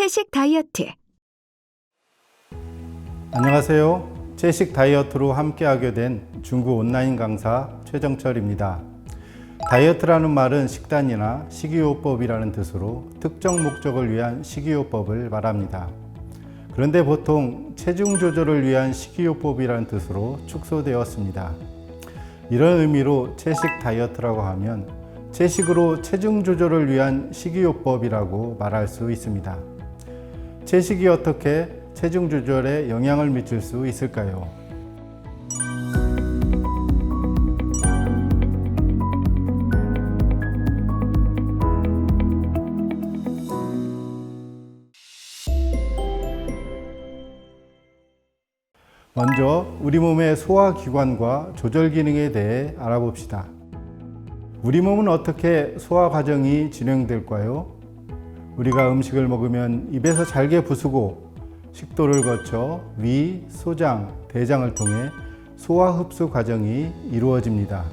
채식 다이어트. 안녕하세요. 채식 다이어트로 함께하게 된 중구 온라인 강사 최정철입니다. 다이어트라는 말은 식단이나 식이요법이라는 뜻으로 특정 목적을 위한 식이요법을 말합니다. 그런데 보통 체중 조절을 위한 식이요법이라는 뜻으로 축소되었습니다. 이런 의미로 채식 다이어트라고 하면 채식으로 체중 조절을 위한 식이요법이라고 말할 수 있습니다. 채식이 어떻게 체중 조절에 영향을 미칠 수 있을까요? 먼저 우리 몸의 소화기관과 조절 기능에 대해 알아봅시다. 우리 몸은 어떻게 소화 과정이 진행될까요? 우리가 음식을 먹으면 입에서 잘게 부수고 식도를 거쳐 위, 소장, 대장을 통해 소화 흡수 과정이 이루어집니다.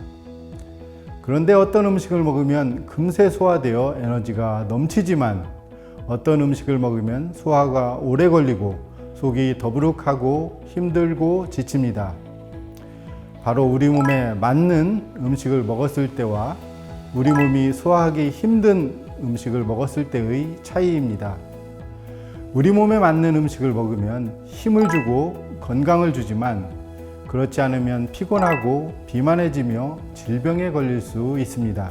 그런데 어떤 음식을 먹으면 금세 소화되어 에너지가 넘치지만 어떤 음식을 먹으면 소화가 오래 걸리고 속이 더부룩하고 힘들고 지칩니다. 바로 우리 몸에 맞는 음식을 먹었을 때와 우리 몸이 소화하기 힘든 음식을 먹었을 때의 차이입니다. 우리 몸에 맞는 음식을 먹으면 힘을 주고 건강을 주지만 그렇지 않으면 피곤하고 비만해지며 질병에 걸릴 수 있습니다.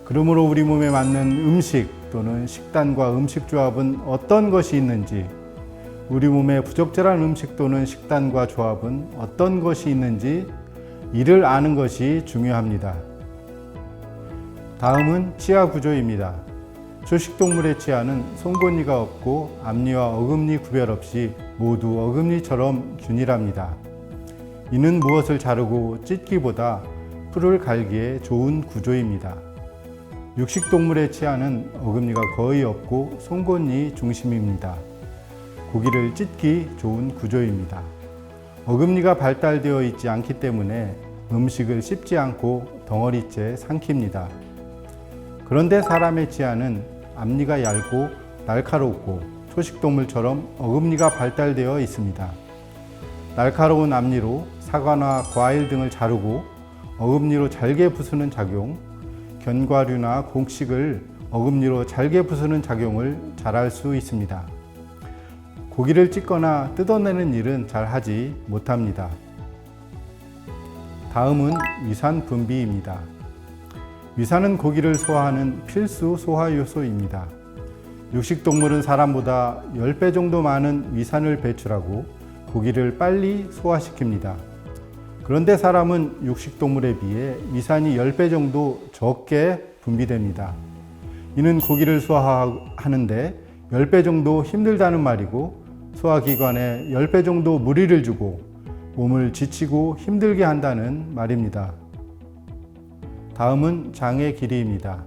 그러므로 우리 몸에 맞는 음식 또는 식단과 음식 조합은 어떤 것이 있는지, 우리 몸에 부적절한 음식 또는 식단과 조합은 어떤 것이 있는지 이를 아는 것이 중요합니다. 다음은 치아 구조입니다. 초식동물의 치아는 송곳니가 없고 앞니와 어금니 구별 없이 모두 어금니처럼 균일합니다. 이는 무엇을 자르고 찢기보다 풀을 갈기에 좋은 구조입니다. 육식동물의 치아는 어금니가 거의 없고 송곳니 중심입니다. 고기를 찢기 좋은 구조입니다. 어금니가 발달되어 있지 않기 때문에 음식을 씹지 않고 덩어리째 삼킵니다. 그런데 사람의 치아는 앞니가 얇고 날카롭고 초식동물처럼 어금니가 발달되어 있습니다. 날카로운 앞니로 사과나 과일 등을 자르고 어금니로 잘게 부수는 작용, 견과류나 곡식을 어금니로 잘게 부수는 작용을 잘할 수 있습니다. 고기를 찢거나 뜯어내는 일은 잘 하지 못합니다. 다음은 위산 분비입니다. 위산은 고기를 소화하는 필수 소화 요소입니다. 육식동물은 사람보다 10배 정도 많은 위산을 배출하고 고기를 빨리 소화시킵니다. 그런데 사람은 육식동물에 비해 위산이 10배 정도 적게 분비됩니다. 이는 고기를 소화하는데 10배 정도 힘들다는 말이고 소화기관에 10배 정도 무리를 주고 몸을 지치고 힘들게 한다는 말입니다. 다음은 장의 길이입니다.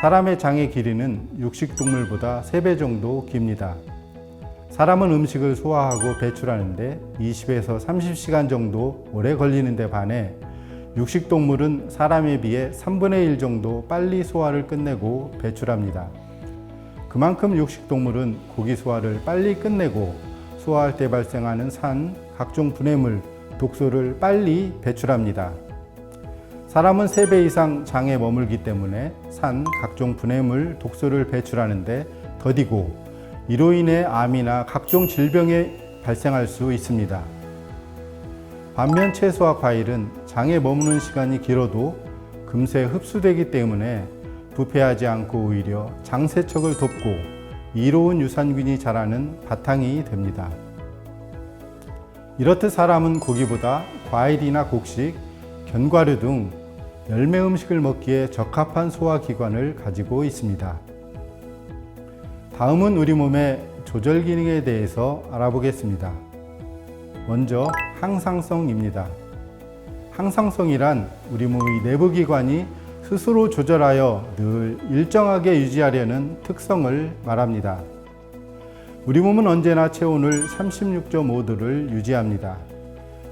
사람의 장의 길이는 육식동물보다 3배 정도 깁니다. 사람은 음식을 소화하고 배출하는데 20에서 30시간 정도 오래 걸리는데 반해 육식동물은 사람에 비해 3분의 1 정도 빨리 소화를 끝내고 배출합니다. 그만큼 육식동물은 고기 소화를 빨리 끝내고 소화할 때 발생하는 산, 각종 분해물, 독소를 빨리 배출합니다. 사람은 3배 이상 장에 머물기 때문에 산, 각종 분해물, 독소를 배출하는데 더디고 이로 인해 암이나 각종 질병이 발생할 수 있습니다. 반면 채소와 과일은 장에 머무는 시간이 길어도 금세 흡수되기 때문에 부패하지 않고 오히려 장 세척을 돕고 이로운 유산균이 자라는 바탕이 됩니다. 이렇듯 사람은 고기보다 과일이나 곡식, 견과류 등 열매 음식을 먹기에 적합한 소화기관을 가지고 있습니다. 다음은 우리 몸의 조절 기능에 대해서 알아보겠습니다. 먼저 항상성입니다. 항상성이란 우리 몸의 내부 기관이 스스로 조절하여 늘 일정하게 유지하려는 특성을 말합니다. 우리 몸은 언제나 체온을 36.5도를 유지합니다.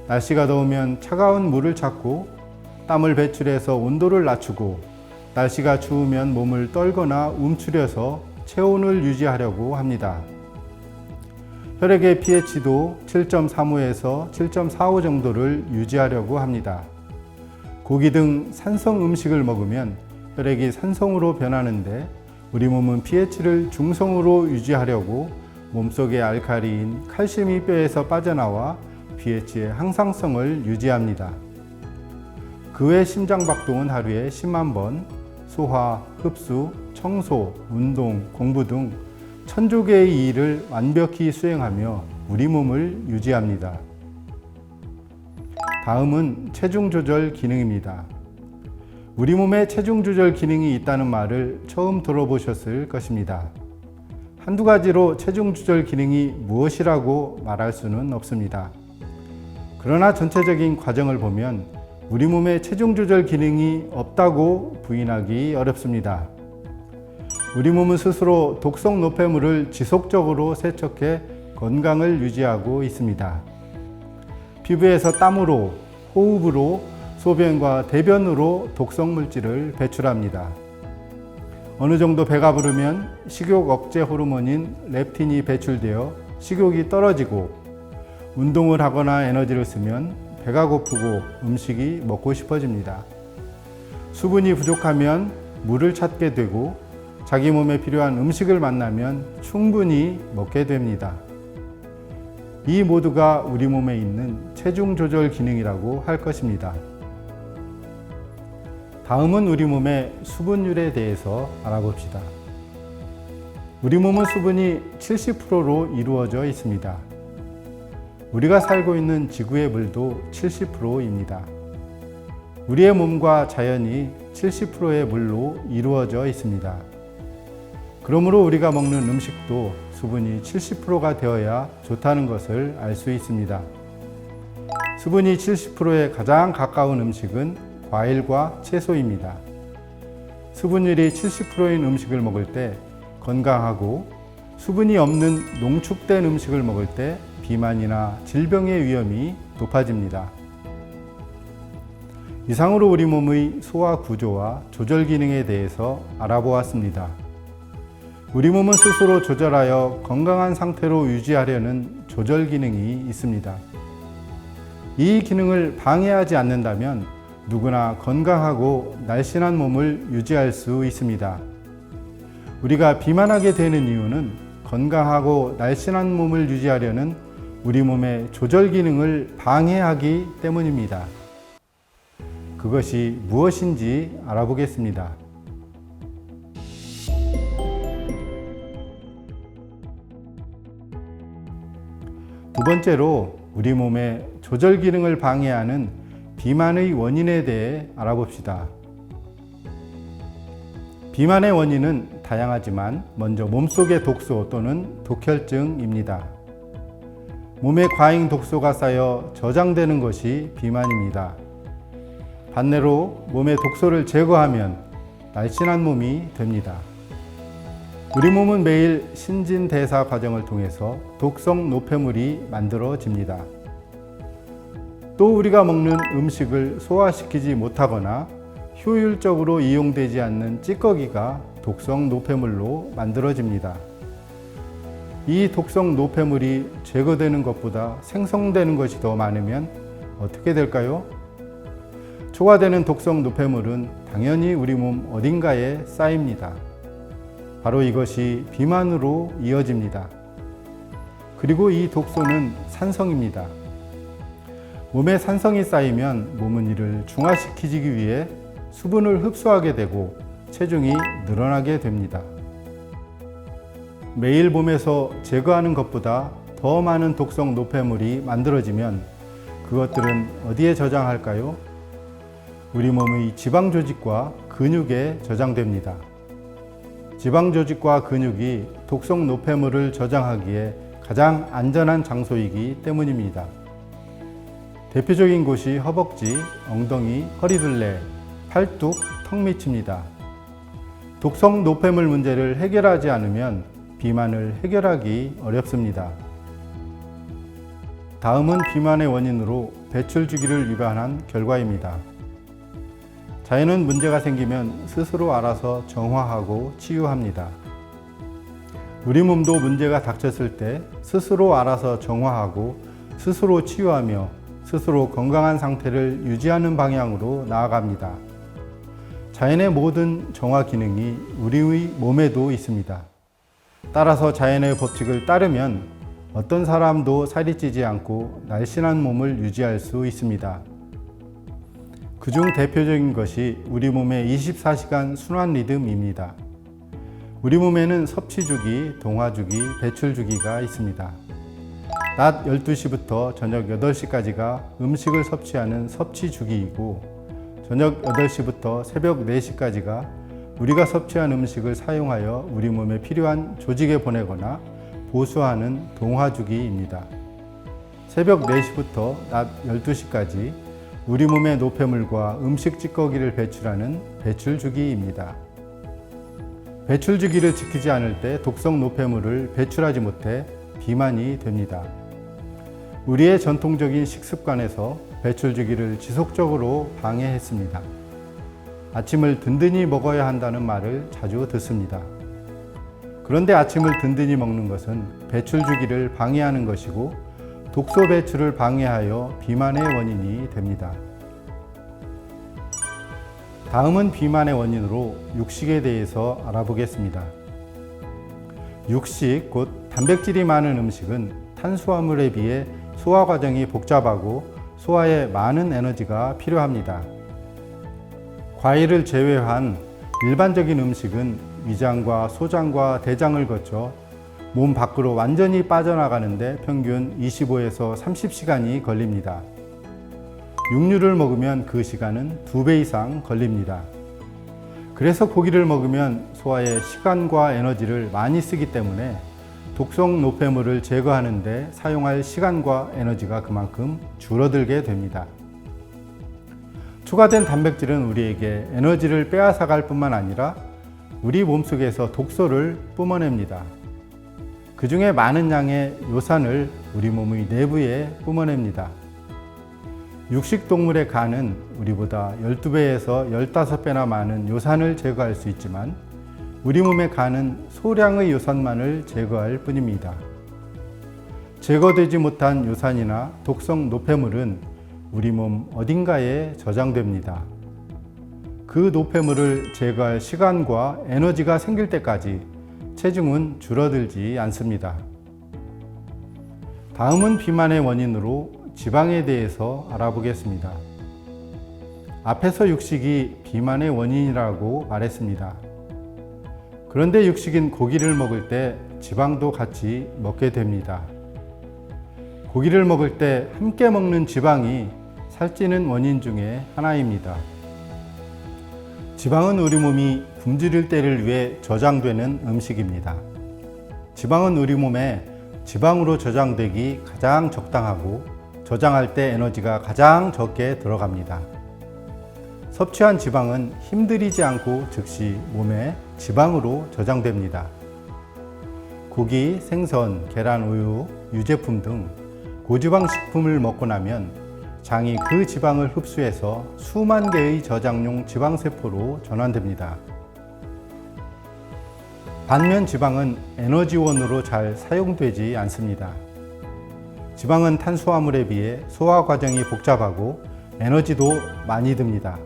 날씨가 더우면 차가운 물을 찾고 땀을 배출해서 온도를 낮추고 날씨가 추우면 몸을 떨거나 움츠려서 체온을 유지하려고 합니다. 혈액의 pH도 7.35에서 7.45 정도를 유지하려고 합니다. 고기 등 산성 음식을 먹으면 혈액이 산성으로 변하는데 우리 몸은 pH를 중성으로 유지하려고 몸속의 알칼리인 칼슘이 뼈에서 빠져나와 pH의 항상성을 유지합니다. 그 외 심장박동은 하루에 10만 번, 소화, 흡수, 청소, 운동, 공부 등 천조 개의 일을 완벽히 수행하며 우리 몸을 유지합니다. 다음은 체중 조절 기능입니다. 우리 몸에 체중 조절 기능이 있다는 말을 처음 들어보셨을 것입니다. 한두 가지로 체중 조절 기능이 무엇이라고 말할 수는 없습니다. 그러나 전체적인 과정을 보면 우리 몸에 체중 조절 기능이 없다고 부인하기 어렵습니다. 우리 몸은 스스로 독성 노폐물을 지속적으로 세척해 건강을 유지하고 있습니다. 피부에서 땀으로, 호흡으로, 소변과 대변으로 독성 물질을 배출합니다. 어느 정도 배가 부르면 식욕 억제 호르몬인 렙틴이 배출되어 식욕이 떨어지고, 운동을 하거나 에너지를 쓰면 배가 고프고 음식이 먹고 싶어집니다. 수분이 부족하면 물을 찾게 되고, 자기 몸에 필요한 음식을 만나면 충분히 먹게 됩니다. 이 모두가 우리 몸에 있는 체중 조절 기능이라고 할 것입니다. 다음은 우리 몸의 수분율에 대해서 알아봅시다. 우리 몸은 수분이 70%로 이루어져 있습니다. 우리가 살고 있는 지구의 물도 70%입니다. 우리의 몸과 자연이 70%의 물로 이루어져 있습니다. 그러므로 우리가 먹는 음식도 수분이 70%가 되어야 좋다는 것을 알 수 있습니다. 수분이 70%에 가장 가까운 음식은 과일과 채소입니다. 수분율이 70%인 음식을 먹을 때 건강하고, 수분이 없는 농축된 음식을 먹을 때 비만이나 질병의 위험이 높아집니다. 이상으로 우리 몸의 소화 구조와 조절 기능에 대해서 알아보았습니다. 우리 몸은 스스로 조절하여 건강한 상태로 유지하려는 조절 기능이 있습니다. 이 기능을 방해하지 않는다면 누구나 건강하고 날씬한 몸을 유지할 수 있습니다. 우리가 비만하게 되는 이유는 건강하고 날씬한 몸을 유지하려는 우리 몸의 조절 기능을 방해하기 때문입니다. 그것이 무엇인지 알아보겠습니다. 두 번째로 우리 몸의 조절 기능을 방해하는 비만의 원인에 대해 알아봅시다. 비만의 원인은 다양하지만 먼저 몸속의 독소 또는 독혈증입니다. 몸에 과잉 독소가 쌓여 저장되는 것이 비만입니다. 반대로 몸의 독소를 제거하면 날씬한 몸이 됩니다. 우리 몸은 매일 신진대사 과정을 통해서 독성 노폐물이 만들어집니다. 또 우리가 먹는 음식을 소화시키지 못하거나 효율적으로 이용되지 않는 찌꺼기가 독성 노폐물로 만들어집니다. 이 독성 노폐물이 제거되는 것보다 생성되는 것이 더 많으면 어떻게 될까요? 초과되는 독성 노폐물은 당연히 우리 몸 어딘가에 쌓입니다. 바로 이것이 비만으로 이어집니다. 그리고 이 독소는 산성입니다. 몸에 산성이 쌓이면 몸은 이를 중화시키기 위해 수분을 흡수하게 되고 체중이 늘어나게 됩니다. 매일 몸에서 제거하는 것보다 더 많은 독성 노폐물이 만들어지면 그것들은 어디에 저장할까요? 우리 몸의 지방 조직과 근육에 저장됩니다. 지방 조직과 근육이 독성 노폐물을 저장하기에 가장 안전한 장소이기 때문입니다. 대표적인 곳이 허벅지, 엉덩이, 허리둘레, 팔뚝, 턱 밑입니다. 독성 노폐물 문제를 해결하지 않으면 비만을 해결하기 어렵습니다. 다음은 비만의 원인으로 배출 주기를 위반한 결과입니다. 자연은 문제가 생기면 스스로 알아서 정화하고 치유합니다. 우리 몸도 문제가 닥쳤을 때 스스로 알아서 정화하고 스스로 치유하며 스스로 건강한 상태를 유지하는 방향으로 나아갑니다. 자연의 모든 정화 기능이 우리의 몸에도 있습니다. 따라서 자연의 법칙을 따르면 어떤 사람도 살이 찌지 않고 날씬한 몸을 유지할 수 있습니다. 그중 대표적인 것이 우리 몸의 24시간 순환 리듬입니다. 우리 몸에는 섭취주기, 동화주기, 배출주기가 있습니다. 낮 12시부터 저녁 8시까지가 음식을 섭취하는 섭취주기이고 저녁 8시부터 새벽 4시까지가 우리가 섭취한 음식을 사용하여 우리 몸에 필요한 조직에 보내거나 보수하는 동화주기입니다. 새벽 4시부터 낮 12시까지 우리 몸의 노폐물과 음식 찌꺼기를 배출하는 배출주기입니다. 배출주기를 지키지 않을 때 독성 노폐물을 배출하지 못해 비만이 됩니다. 우리의 전통적인 식습관에서 배출주기를 지속적으로 방해했습니다. 아침을 든든히 먹어야 한다는 말을 자주 듣습니다. 그런데 아침을 든든히 먹는 것은 배출주기를 방해하는 것이고 독소 배출을 방해하여 비만의 원인이 됩니다. 다음은 비만의 원인으로 육식에 대해서 알아보겠습니다. 육식, 곧 단백질이 많은 음식은 탄수화물에 비해 소화 과정이 복잡하고 소화에 많은 에너지가 필요합니다. 과일을 제외한 일반적인 음식은 위장과 소장과 대장을 거쳐 몸 밖으로 완전히 빠져나가는데 평균 25에서 30시간이 걸립니다. 육류를 먹으면 그 시간은 2배 이상 걸립니다. 그래서 고기를 먹으면 소화에 시간과 에너지를 많이 쓰기 때문에 독성 노폐물을 제거하는 데 사용할 시간과 에너지가 그만큼 줄어들게 됩니다. 추가된 단백질은 우리에게 에너지를 빼앗아갈 뿐만 아니라 우리 몸속에서 독소를 뿜어냅니다. 그 중에 많은 양의 요산을 우리 몸의 내부에 뿜어냅니다. 육식동물의 간은 우리보다 12배에서 15배나 많은 요산을 제거할 수 있지만 우리 몸의 간은 소량의 요산만을 제거할 뿐입니다. 제거되지 못한 요산이나 독성 노폐물은 우리 몸 어딘가에 저장됩니다. 그 노폐물을 제거할 시간과 에너지가 생길 때까지 체중은 줄어들지 않습니다. 다음은 비만의 원인으로 지방에 대해서 알아보겠습니다. 앞에서 육식이 비만의 원인이라고 말했습니다. 그런데 육식인 고기를 먹을 때 지방도 같이 먹게 됩니다. 고기를 먹을 때 함께 먹는 지방이 살찌는 원인 중에 하나입니다. 지방은 우리 몸이 굶주릴 때를 위해 저장되는 음식입니다. 지방은 우리 몸에 지방으로 저장되기 가장 적당하고 저장할 때 에너지가 가장 적게 들어갑니다. 섭취한 지방은 힘들이지 않고 즉시 몸에 지방으로 저장됩니다. 고기, 생선, 계란, 우유, 유제품 등 고지방 식품을 먹고 나면 장이 그 지방을 흡수해서 수만 개의 저장용 지방세포로 전환됩니다. 반면 지방은 에너지원으로 잘 사용되지 않습니다. 지방은 탄수화물에 비해 소화 과정이 복잡하고 에너지도 많이 듭니다.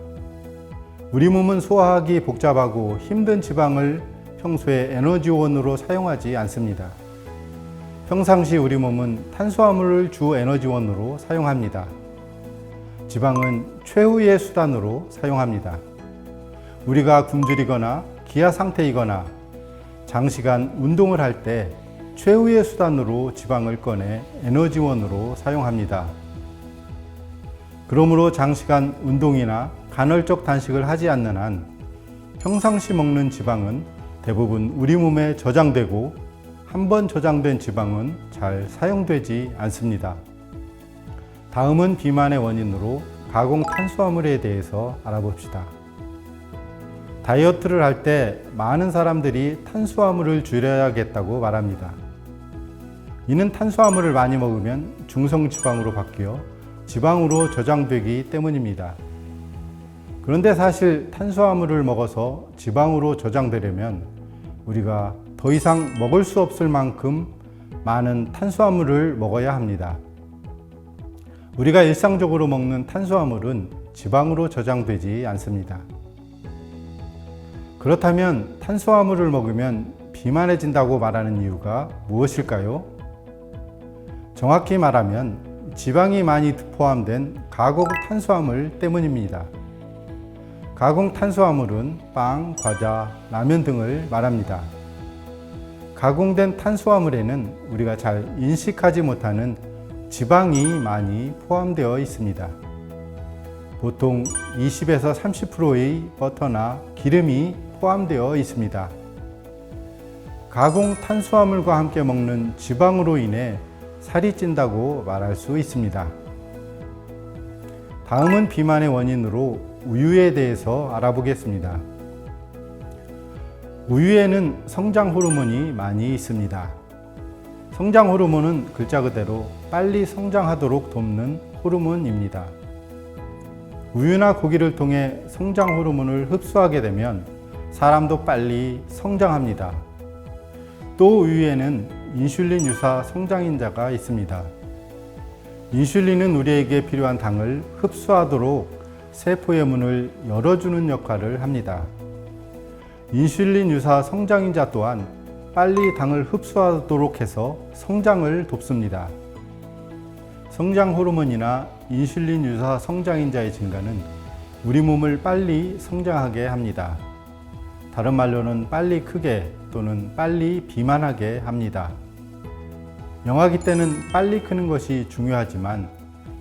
우리 몸은 소화하기 복잡하고 힘든 지방을 평소에 에너지원으로 사용하지 않습니다. 평상시 우리 몸은 탄수화물을 주 에너지원으로 사용합니다. 지방은 최후의 수단으로 사용합니다. 우리가 굶주리거나 기아 상태이거나 장시간 운동을 할 때 최후의 수단으로 지방을 꺼내 에너지원으로 사용합니다. 그러므로 장시간 운동이나 간헐적 단식을 하지 않는 한 평상시 먹는 지방은 대부분 우리 몸에 저장되고 한 번 저장된 지방은 잘 사용되지 않습니다. 다음은 비만의 원인으로 가공 탄수화물에 대해서 알아봅시다. 다이어트를 할 때 많은 사람들이 탄수화물을 줄여야겠다고 말합니다. 이는 탄수화물을 많이 먹으면 중성지방으로 바뀌어 지방으로 저장되기 때문입니다. 그런데 사실 탄수화물을 먹어서 지방으로 저장되려면 우리가 더 이상 먹을 수 없을 만큼 많은 탄수화물을 먹어야 합니다. 우리가 일상적으로 먹는 탄수화물은 지방으로 저장되지 않습니다. 그렇다면 탄수화물을 먹으면 비만해진다고 말하는 이유가 무엇일까요? 정확히 말하면 지방이 많이 포함된 가공 탄수화물 때문입니다. 가공 탄수화물은 빵, 과자, 라면 등을 말합니다. 가공된 탄수화물에는 우리가 잘 인식하지 못하는 지방이 많이 포함되어 있습니다. 보통 20에서 30%의 버터나 기름이 포함되어 있습니다. 가공 탄수화물과 함께 먹는 지방으로 인해 살이 찐다고 말할 수 있습니다. 다음은 비만의 원인으로 우유에 대해서 알아보겠습니다. 우유에는 성장 호르몬이 많이 있습니다. 성장 호르몬은 글자 그대로 빨리 성장하도록 돕는 호르몬입니다. 우유나 고기를 통해 성장 호르몬을 흡수하게 되면 사람도 빨리 성장합니다. 또 우유에는 인슐린 유사 성장인자가 있습니다. 인슐린은 우리에게 필요한 당을 흡수하도록 세포의 문을 열어주는 역할을 합니다. 인슐린 유사 성장인자 또한 빨리 당을 흡수하도록 해서 성장을 돕습니다. 성장 호르몬이나 인슐린 유사 성장인자의 증가는 우리 몸을 빨리 성장하게 합니다. 다른 말로는 빨리 크게 또는 빨리 비만하게 합니다. 영아기 때는 빨리 크는 것이 중요하지만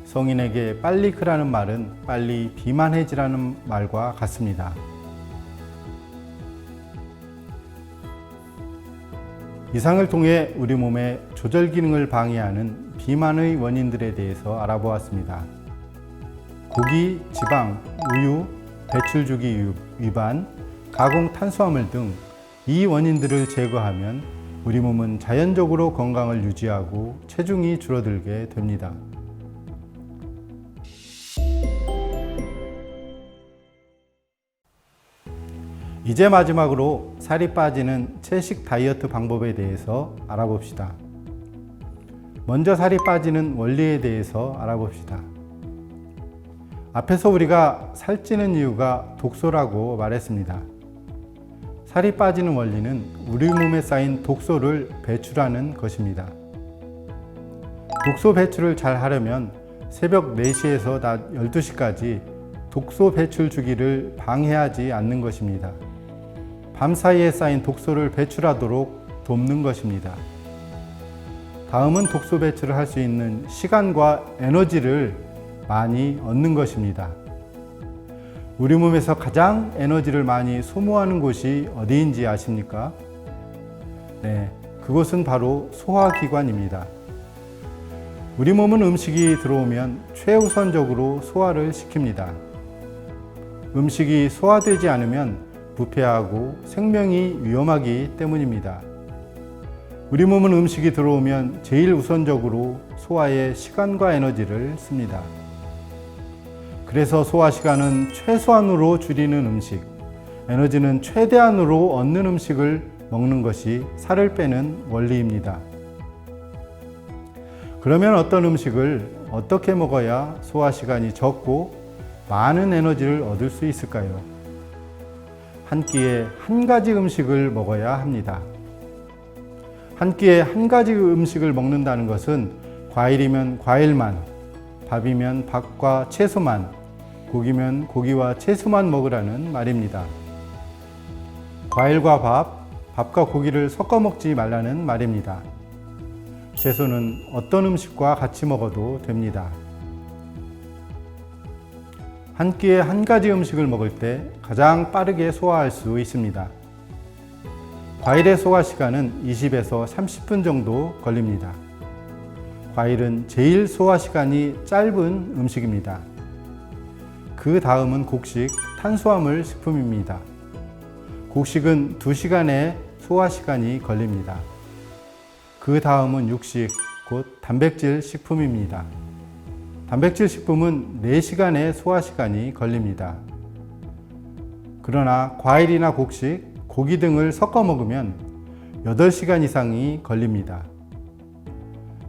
성인에게 빨리 크라는 말은 빨리 비만해지라는 말과 같습니다. 이상을 통해 우리 몸의 조절 기능을 방해하는 비만의 원인들에 대해서 알아보았습니다. 고기, 지방, 우유, 배출주기 위반, 가공 탄수화물 등 이 원인들을 제거하면 우리 몸은 자연적으로 건강을 유지하고 체중이 줄어들게 됩니다. 이제 마지막으로 살이 빠지는 채식 다이어트 방법에 대해서 알아봅시다. 먼저 살이 빠지는 원리에 대해서 알아봅시다. 앞에서 우리가 살찌는 이유가 독소라고 말했습니다. 살이 빠지는 원리는 우리 몸에 쌓인 독소를 배출하는 것입니다. 독소 배출을 잘 하려면 새벽 4시에서 낮 12시까지 독소 배출 주기를 방해하지 않는 것입니다. 밤 사이에 쌓인 독소를 배출하도록 돕는 것입니다. 다음은 독소 배출을 할 수 있는 시간과 에너지를 많이 얻는 것입니다. 우리 몸에서 가장 에너지를 많이 소모하는 곳이 어디인지 아십니까? 네, 그곳은 바로 소화기관입니다. 우리 몸은 음식이 들어오면 최우선적으로 소화를 시킵니다. 음식이 소화되지 않으면 부패하고 생명이 위험하기 때문입니다. 우리 몸은 음식이 들어오면 제일 우선적으로 소화에 시간과 에너지를 씁니다. 그래서 소화 시간은 최소한으로 줄이는 음식, 에너지는 최대한으로 얻는 음식을 먹는 것이 살을 빼는 원리입니다. 그러면 어떤 음식을 어떻게 먹어야 소화 시간이 적고 많은 에너지를 얻을 수 있을까요? 한 끼에 한 가지 음식을 먹어야 합니다. 한 끼에 한 가지 음식을 먹는다는 것은 과일이면 과일만, 밥이면 밥과 채소만, 고기면 고기와 채소만 먹으라는 말입니다. 과일과 밥, 밥과 고기를 섞어 먹지 말라는 말입니다. 채소는 어떤 음식과 같이 먹어도 됩니다. 한 끼에 한 가지 음식을 먹을 때 가장 빠르게 소화할 수 있습니다. 과일의 소화 시간은 20에서 30분 정도 걸립니다. 과일은 제일 소화 시간이 짧은 음식입니다. 그 다음은 곡식, 탄수화물 식품입니다. 곡식은 2시간의 소화 시간이 걸립니다. 그 다음은 육식, 곧 단백질 식품입니다. 단백질 식품은 4시간의 소화 시간이 걸립니다. 그러나 과일이나 곡식, 고기 등을 섞어 먹으면 8시간 이상이 걸립니다.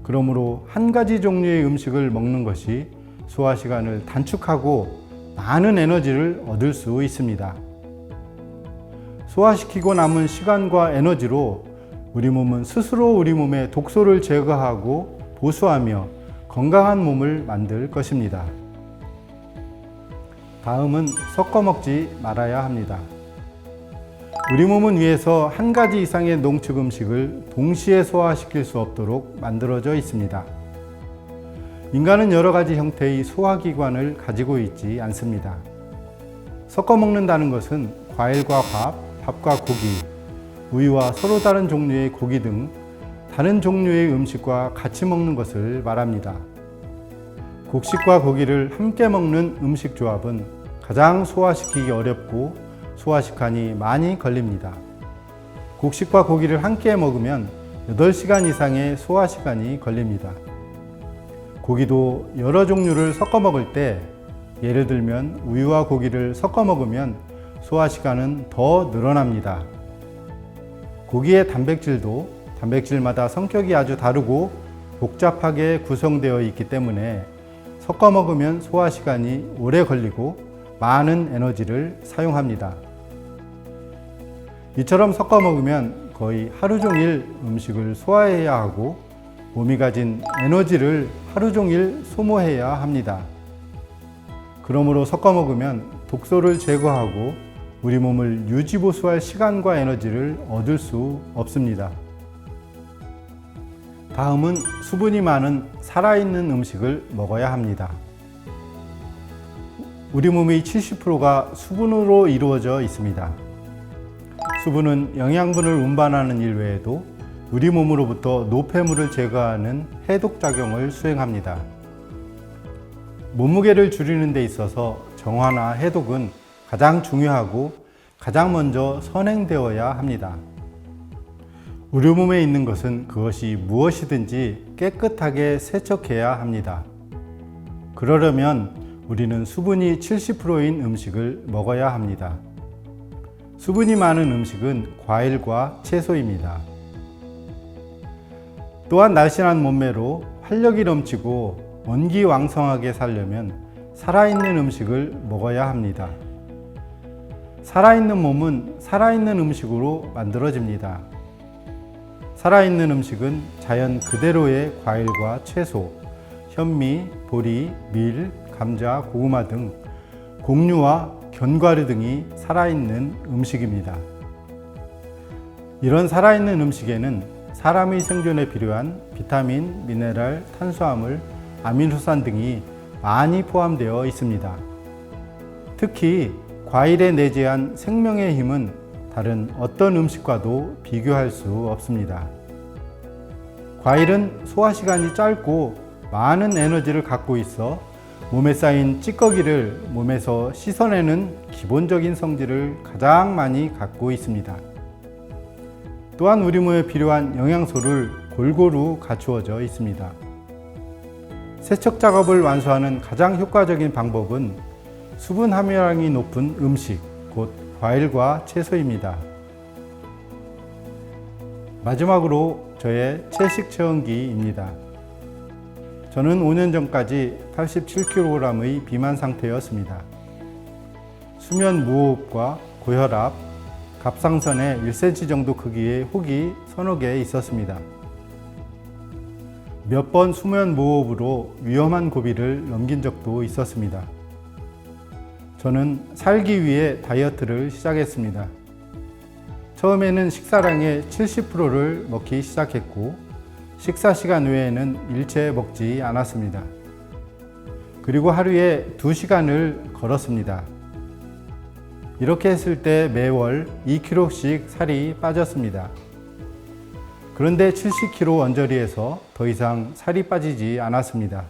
그러므로 한 가지 종류의 음식을 먹는 것이 소화 시간을 단축하고 많은 에너지를 얻을 수 있습니다. 소화시키고 남은 시간과 에너지로 우리 몸은 스스로 우리 몸의 독소를 제거하고 보수하며 건강한 몸을 만들 것입니다. 다음은 섞어 먹지 말아야 합니다. 우리 몸은 위에서 한 가지 이상의 농축 음식을 동시에 소화시킬 수 없도록 만들어져 있습니다. 인간은 여러 가지 형태의 소화기관을 가지고 있지 않습니다. 섞어 먹는다는 것은 과일과 밥과 고기, 우유와 서로 다른 종류의 고기 등 다른 종류의 음식과 같이 먹는 것을 말합니다. 곡식과 고기를 함께 먹는 음식 조합은 가장 소화시키기 어렵고 소화 시간이 많이 걸립니다. 곡식과 고기를 함께 먹으면 8시간 이상의 소화 시간이 걸립니다. 고기도 여러 종류를 섞어 먹을 때, 예를 들면 우유와 고기를 섞어 먹으면 소화 시간은 더 늘어납니다. 고기의 단백질도 단백질마다 성격이 아주 다르고 복잡하게 구성되어 있기 때문에 섞어 먹으면 소화 시간이 오래 걸리고 많은 에너지를 사용합니다. 이처럼 섞어 먹으면 거의 하루 종일 음식을 소화해야 하고 몸이 가진 에너지를 하루 종일 소모해야 합니다. 그러므로 섞어 먹으면 독소를 제거하고 우리 몸을 유지보수할 시간과 에너지를 얻을 수 없습니다. 다음은 수분이 많은 살아있는 음식을 먹어야 합니다. 우리 몸의 70%가 수분으로 이루어져 있습니다. 수분은 영양분을 운반하는 일 외에도 우리 몸으로부터 노폐물을 제거하는 해독작용을 수행합니다. 몸무게를 줄이는 데 있어서 정화나 해독은 가장 중요하고 가장 먼저 선행되어야 합니다. 우리 몸에 있는 것은 그것이 무엇이든지 깨끗하게 세척해야 합니다. 그러려면 우리는 수분이 70%인 음식을 먹어야 합니다. 수분이 많은 음식은 과일과 채소입니다. 또한 날씬한 몸매로 활력이 넘치고 원기왕성하게 살려면 살아있는 음식을 먹어야 합니다. 살아있는 몸은 살아있는 음식으로 만들어집니다. 살아있는 음식은 자연 그대로의 과일과 채소, 현미, 보리, 밀, 감자, 고구마 등 곡류와 견과류 등이 살아있는 음식입니다. 이런 살아있는 음식에는 사람의 생존에 필요한 비타민, 미네랄, 탄수화물, 아미노산 등이 많이 포함되어 있습니다. 특히 과일에 내재한 생명의 힘은 다른 어떤 음식과도 비교할 수 없습니다. 과일은 소화 시간이 짧고 많은 에너지를 갖고 있어 몸에 쌓인 찌꺼기를 몸에서 씻어내는 기본적인 성질을 가장 많이 갖고 있습니다. 또한 우리 몸에 필요한 영양소를 골고루 갖추어져 있습니다. 세척 작업을 완수하는 가장 효과적인 방법은 수분 함유량이 높은 음식, 곧 과일과 채소입니다. 마지막으로 저의 채식 체험기입니다. 저는 5년 전까지 87kg의 비만 상태였습니다. 수면 무호흡과 고혈압, 갑상선에 1cm 정도 크기의 혹이 서너 개 있었습니다. 몇 번 수면 무호흡으로 위험한 고비를 넘긴 적도 있었습니다. 저는 살기 위해 다이어트를 시작했습니다. 처음에는 식사량의 70%를 먹기 시작했고 식사 시간 외에는 일체 먹지 않았습니다. 그리고 하루에 2시간을 걸었습니다. 이렇게 했을 때 매월 2kg씩 살이 빠졌습니다. 그런데 70kg 언저리에서 더 이상 살이 빠지지 않았습니다.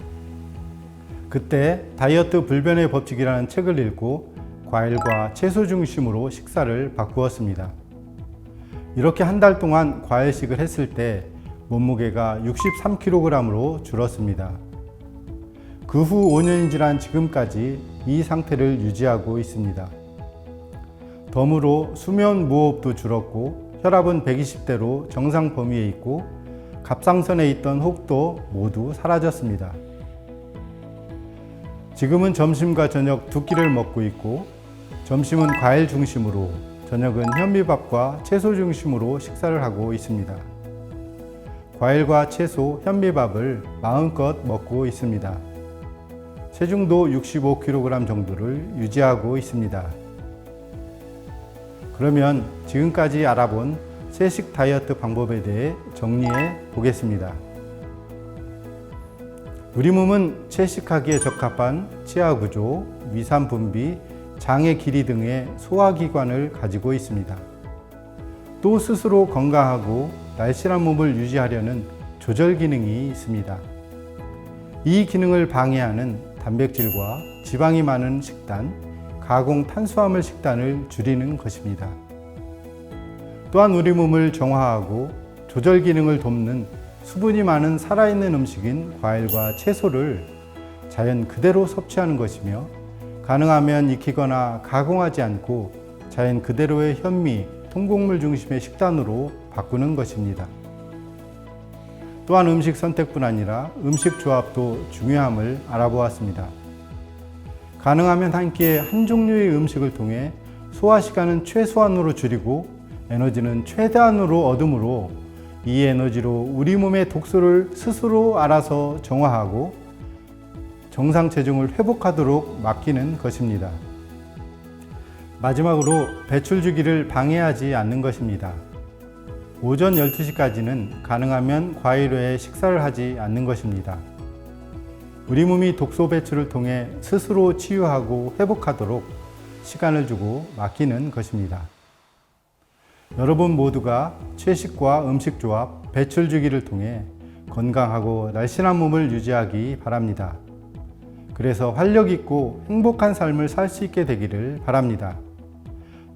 그때 다이어트 불변의 법칙이라는 책을 읽고 과일과 채소 중심으로 식사를 바꾸었습니다. 이렇게 한 달 동안 과일식을 했을 때 몸무게가 63kg으로 줄었습니다. 그 후 5년이 지난 지금까지 이 상태를 유지하고 있습니다. 덤으로 수면 무호흡도 줄었고 혈압은 120대로 정상 범위에 있고 갑상선에 있던 혹도 모두 사라졌습니다. 지금은 점심과 저녁 두 끼를 먹고 있고 점심은 과일 중심으로 저녁은 현미밥과 채소 중심으로 식사를 하고 있습니다. 과일과 채소, 현미밥을 마음껏 먹고 있습니다. 체중도 65kg 정도를 유지하고 있습니다. 그러면 지금까지 알아본 채식 다이어트 방법에 대해 정리해 보겠습니다. 우리 몸은 채식하기에 적합한 치아 구조, 위산 분비, 장의 길이 등의 소화기관을 가지고 있습니다. 또 스스로 건강하고 날씬한 몸을 유지하려는 조절 기능이 있습니다. 이 기능을 방해하는 단백질과 지방이 많은 식단, 가공 탄수화물 식단을 줄이는 것입니다. 또한 우리 몸을 정화하고 조절 기능을 돕는 수분이 많은 살아있는 음식인 과일과 채소를 자연 그대로 섭취하는 것이며 가능하면 익히거나 가공하지 않고 자연 그대로의 현미, 통곡물 중심의 식단으로 바꾸는 것입니다. 또한 음식 선택뿐 아니라 음식 조합도 중요함을 알아보았습니다. 가능하면 한 끼에 한 종류의 음식을 통해 소화 시간은 최소한으로 줄이고 에너지는 최대한으로 얻으므로 이 에너지로 우리 몸의 독소를 스스로 알아서 정화하고 정상 체중을 회복하도록 맡기는 것입니다. 마지막으로 배출 주기를 방해하지 않는 것입니다. 오전 12시까지는 가능하면 과일 외에 식사를 하지 않는 것입니다. 우리 몸이 독소 배출을 통해 스스로 치유하고 회복하도록 시간을 주고 맡기는 것입니다. 여러분 모두가 채식과 음식 조합, 배출 주기를 통해 건강하고 날씬한 몸을 유지하기 바랍니다. 그래서 활력 있고 행복한 삶을 살 수 있게 되기를 바랍니다.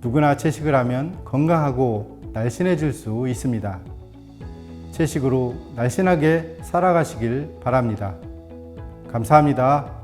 누구나 채식을 하면 건강하고 날씬해질 수 있습니다. 채식으로 날씬하게 살아가시길 바랍니다. 감사합니다.